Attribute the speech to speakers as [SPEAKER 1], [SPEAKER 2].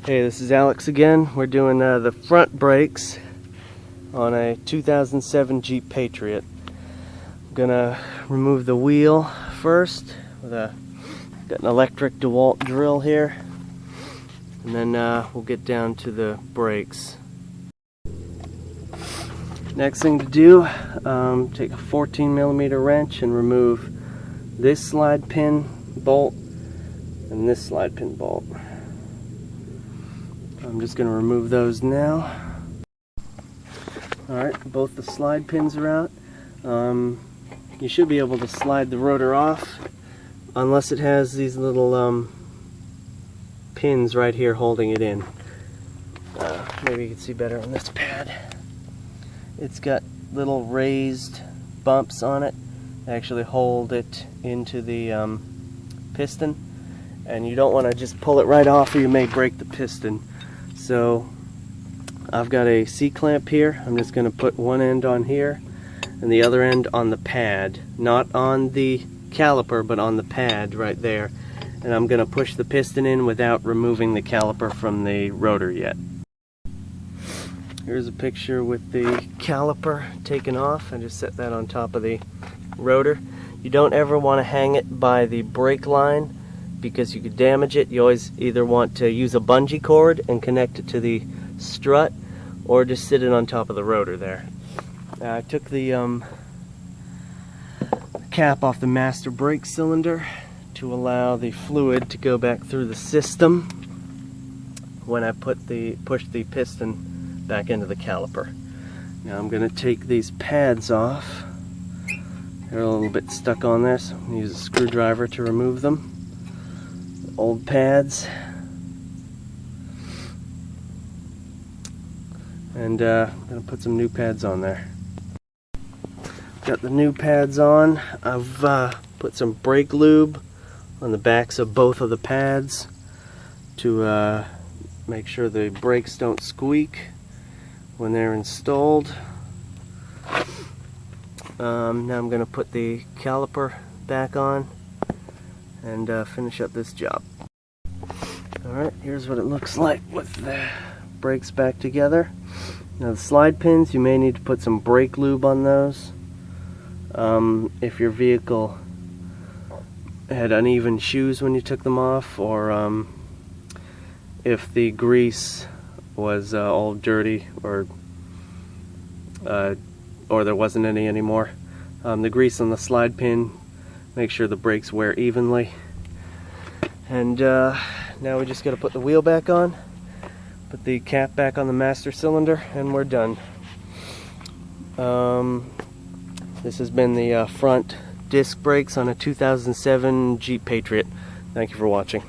[SPEAKER 1] Hey, this is Alex again. We're doing the front brakes on a 2007 Jeep Patriot. I'm gonna remove the wheel first with got an electric DeWalt drill here, and then we'll get down to the brakes. Next thing to do, take a 14mm wrench and remove this slide pin bolt and this slide pin bolt. I'm just going to remove those now. Alright, both the slide pins are out. You should be able to slide the rotor off unless it has these little pins right here holding it in. Maybe you can see better on this pad. It's got little raised bumps on it that actually hold it into the piston, and you don't want to just pull it right off or you may break the piston. So I've got a C-clamp here. I'm just going to put one end on here and the other end on the pad, not on the caliper but on the pad right there, and I'm going to push the piston in without removing the caliper from the rotor yet. Here's a picture with the caliper taken off. I just set that on top of the rotor. You don't ever want to hang it by the brake line because you could damage it. You always either want to use a bungee cord and connect it to the strut, or just sit it on top of the rotor there. I took the cap off the master brake cylinder to allow the fluid to go back through the system when I pushed the piston back into the caliper. Now I'm going to take these pads off. They're a little bit stuck on there, so I'm going to use a screwdriver to remove them. Old pads, and I'm going to put some new pads on there. Got the new pads on. I've put some brake lube on the backs of both of the pads to make sure the brakes don't squeak when they're installed. Now I'm going to put the caliper back on and finish up this job. Alright, here's what it looks like with the brakes back together. Now the slide pins, you may need to put some brake lube on those. If your vehicle had uneven shoes when you took them off, or if the grease was all dirty, or there wasn't any anymore. The grease on the slide pin, make sure the brakes wear evenly. And now we just got to put the wheel back on, put the cap back on the master cylinder, and we're done. This has been the front disc brakes on a 2007 Jeep Patriot. Thank you for watching.